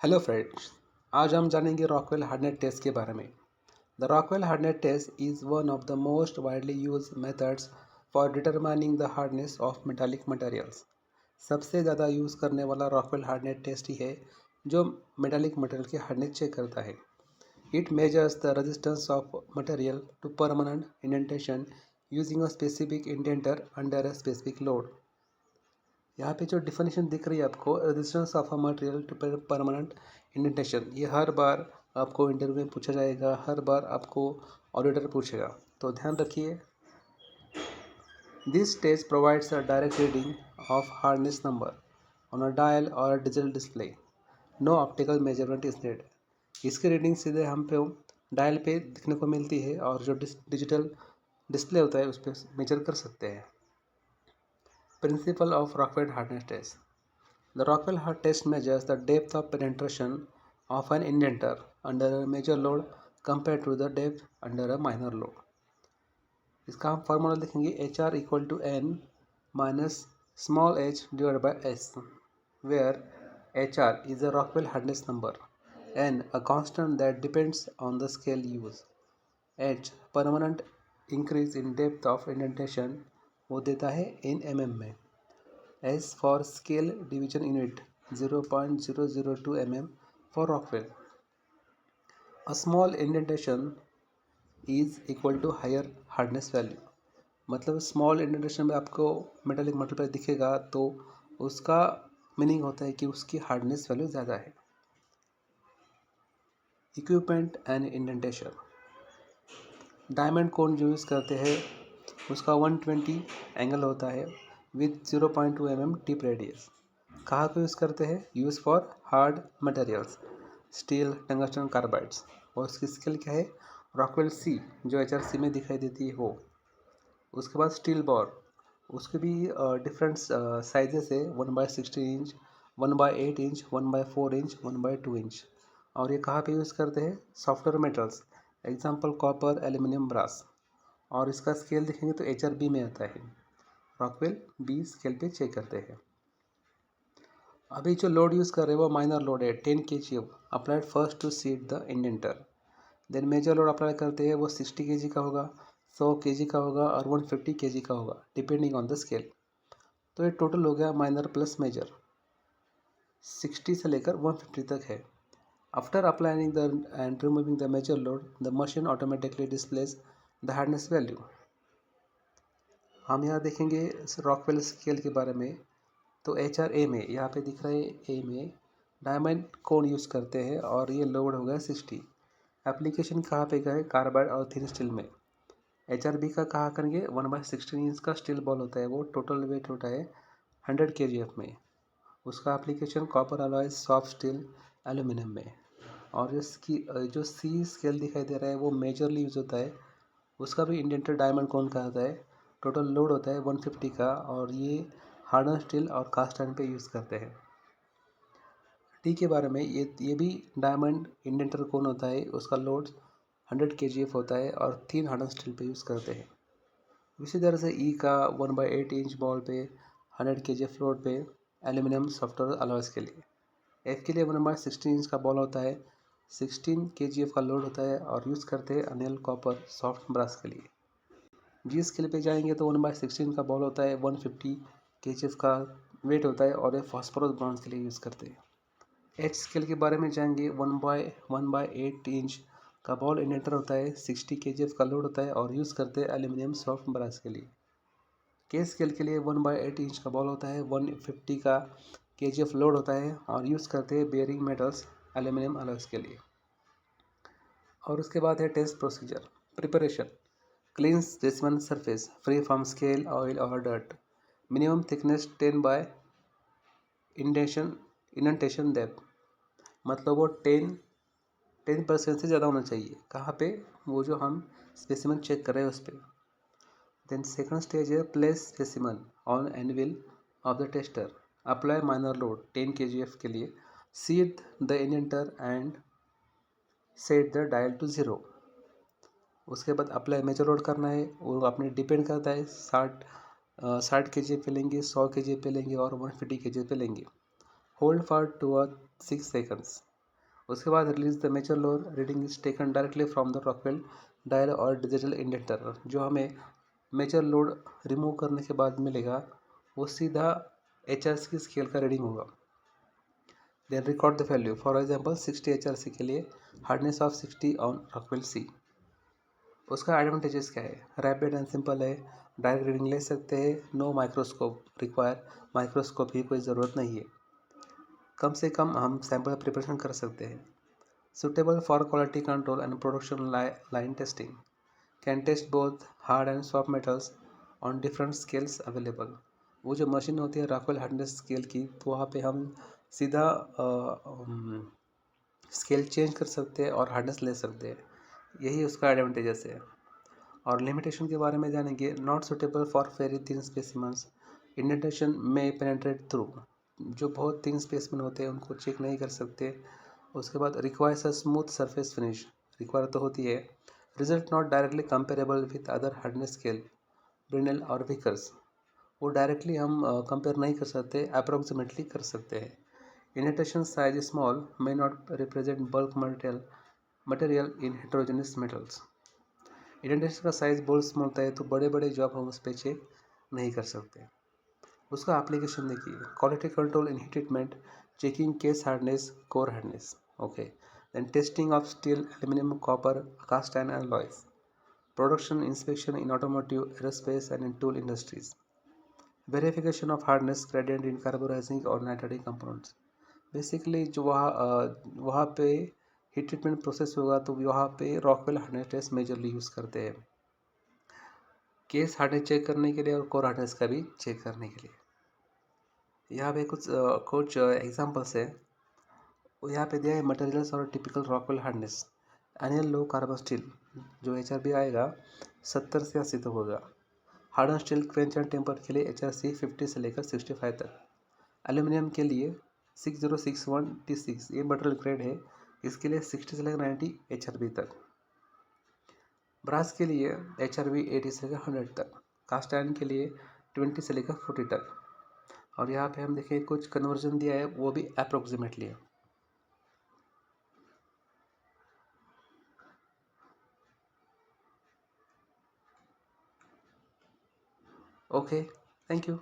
Hello friends. आज हम जानेंगे रॉकवेल हार्डनेस टेस्ट के बारे में। The Rockwell hardness test is one of the most widely use methods for determining the hardness of metallic materials. सबसे ज़्यादा यूज़ करने वाला रॉकवेल हार्डनेस टेस्ट ही है जो मेटालिक मटेरियल की हार्डनेस चेक करता है। It measures the resistance of material to permanent indentation using a specific indenter under a specific load. यहाँ पे जो डिफिनेशन दिख रही है आपको, resistance of a material to permanent indentation, ये हर बार आपको इंटरव्यू में पूछा जाएगा, हर बार आपको ऑडिटर पूछेगा, तो ध्यान रखिए। This test provides a direct reading of hardness number on a dial और digital display. No optical measurement is need. इसकी रीडिंग सीधे हम पे डायल पे दिखने को मिलती है और जो डिजिटल डिस्प्ले होता है उस पर मेजर कर सकते हैं। Principle of Rockwell hardness test. The Rockwell hard test measures the depth of penetration of an indenter under a major load compared to the depth under a minor load. इसका हम formula लिखेंगे H R equal to N minus small H divide by S, where H R is a Rockwell hardness number, N a constant that depends on the scale use, H permanent increase in depth of indentation वो देता है in mm में, S for scale division unit 0.002 mm for Rockwell. A small indentation is equal to higher hardness value. मतलब small indentation में आपको metallic multiply दिखेगा तो उसका मीनिंग होता है कि उसकी हार्डनेस वैल्यू ज़्यादा है। Equipment and indentation. डायमंड कोन जो यूज़ करते हैं उसका 120 एंगल होता है विथ 0.2 mm टिप रेडियस। कहाँ पे यूज़ करते हैं? Use for hard materials, steel, tungsten, carbides. और उसकी स्केल क्या है? रॉकवेल सी, जो HRC में दिखाई देती है वो। उसके बाद स्टील बॉर, उसके भी डिफरेंट साइजेस है, 1/16 इंच, 1/8 इंच, 1/4 इंच, 1/2 इंच। और ये कहाँ पे यूज़ करते हैं? Software metals, example copper, aluminium, brass. और इसका स्केल देखेंगे तो HRB में आता है। रॉकवेल बी स्केल पे चेक करते हैं। अभी जो लोड यूज़ कर रहे हैं वो माइनर लोड है, 10 kg applied first to seed the indenter. Then major load apply करते हैं वो 60 kg का होगा, 100 kg का होगा और 150 kg का होगा डिपेंडिंग ऑन द स्केल। तो ये टोटल हो गया माइनर प्लस मेजर, 60 से लेकर 150 तक है। After applying the and removing the major load, the machine automatically displays the hardness value. हम यहाँ देखेंगे रॉकवेल स्केल के बारे में। तो HRA में यहाँ पे दिख रहा है, ए में डायमंड कोन यूज़ करते हैं और ये लोड हो गया 60। एप्लीकेशन कहाँ पे का है? कार्बाइड और थिन स्टील में। HRB का कहाँ करेंगे? 1/16 इंच का स्टील बॉल होता है, वो टोटल वेट होता है 100 kgf में। उसका application copper alloy, soft steel, aluminium में। और इसकी जो सी स्केल दिखाई दे रहा है वो मेजरली यूज़ होता है, उसका भी इंडेंटर डायमंड कोन का होता है। टोटल लोड होता है 150 का और ये हार्डन स्टील और कास्ट आयरन पे यूज़ करते हैं। टी के बारे में, ये भी डायमंड इंडेंटर कोन होता है, उसका लोड 100 kgf होता है और थिन हार्डन स्टील पे यूज़ करते हैं। इसी तरह से ई का 1/8 इंच बॉल पे 100 kgf लोड पे एल्यूमिनियम सॉफ्टवेयर अलॉयस के लिए। एफ के लिए 1/16 इंच का बॉल होता है, 16 kgf का लोड होता है और यूज़ करते हैं अनिल कॉपर सॉफ्ट ब्रास के लिए। जी स्केल पे जाएंगे तो 1/16 का बॉल होता है, 150 kgf का वेट होता है और ये फॉस्फोरस ब्रॉन्ज के लिए यूज़ करते हैं। एच स्केल के बारे में जाएंगे, 1/8 इंच का बॉल इंडेंटर होता है, 60 kgf का लोड होता है और यूज़ करते हैं एल्यूमिनियम सॉफ्ट ब्रास के लिए। के स्केल के लिए 1/8 इंच का बॉल होता है, 150 का kgf लोड होता है और यूज़ करते हैं बेयरिंग मेटल्स, एल्यूमिनियम अलॉयस के लिए। और उसके बाद है test procedure. Preparation: clean specimen surface free from scale, oil और dirt. Minimum thickness 10 by indentation depth, मतलब वो 10% से ज़्यादा होना चाहिए। कहाँ पे? वो जो हम स्पेसिमेन चेक कर रहे हैं उस पर। देन सेकंड स्टेज है place specimen on anvil of the tester, apply minor load 10 kgf के लिए, seed the indenter and set the dial to 0। उसके बाद अप्लाई मेजर लोड करना है, वो अपने डिपेंड करता है, 60 kg पे लेंगे, 100 kg पे लेंगे और 150 kg पे लेंगे। होल्ड फॉर 2 और 6 सेकंड्स। उसके बाद release the major load reading is taken directly from the Rockwell dial और डिजिटल इंडेक्टर। जो हमें मेजर लोड रिमूव करने के बाद मिलेगा वो सीधा HRC की स्केल का रीडिंग होगा। Then record the value, for example 60 HRC के लिए hardness of 60 on Rockwell C. उसका एडवांटेजेस क्या है? रैपिड एंड सिंपल है, डायरेक्ट रीडिंग ले सकते हैं, नो माइक्रोस्कोप रिक्वायर, माइक्रोस्कोप की कोई ज़रूरत नहीं है, कम से कम हम सैम्पल प्रिपरेशन कर सकते हैं। Suitable for quality control and production line testing, can test both hard and soft metals on different scales available. वो जो मशीन होती है रॉकवेल हार्डनेस स्केल की, तो वहाँ पे हम सीधा स्केल चेंज कर सकते हैं और हार्डनेस ले सकते हैं, यही उसका एडवांटेजेस है। और लिमिटेशन के बारे में जानेंगे, not suitable for very thin specimens, indentation में पेनेट्रेट थ्रू, जो बहुत थिन स्पेसिमेन होते हैं उनको चेक नहीं कर सकते। उसके बाद requires a smooth surface finish, require तो होती है। Result not directly comparable with other hardness scale, Brinell और विकर्स, वो डायरेक्टली हम कंपेयर नहीं कर सकते, अप्रोक्सीमेटली कर सकते हैं। Indentation size small, may not represent bulk material in heterogeneous metals. Indentation का साइज बहुत स्मॉल होता है तो बड़े बड़े जॉब हम उस पर चेक नहीं कर सकते। उसका एप्लीकेशन देखिए, quality control in heat treatment, checking case hardness, core hardness, okay. Then testing of steel, aluminium, copper, cast iron alloys, production inspection in automotive, aerospace and in tool industries, verification of hardness gradient in carburizing और नाइट्रेटिक components. Basically जो वहाँ पे heat treatment process होगा तो वहाँ पे Rockwell hardness test majorly use करते हैं, केस हार्डनेस चेक करने के लिए और कोर हार्डनेस का भी चेक करने के लिए। यहाँ पे कुछ एग्जांपल्स है, यहाँ पे दिया है मटेरियल्स और typical Rockwell hardness. Annealed low carbon steel जो HRB आएगा 70 से 80 तक होगा। Hardened steel quench and temper के लिए HRC 50 से लेकर 65 तक। एल्यूमिनियम के लिए 6061 T6 ये मटेरियल ग्रेड है, इसके लिए 60 से लेकर 90 HRB तक। ब्रास के लिए HRB 80 से लेकर 100 तक। कास्ट आयरन के लिए 20 से लेकर 40 तक। और यहाँ पे हम देखें कुछ कन्वर्जन दिया है, वो भी अप्रोक्सीमेटली है। Okay, thank you.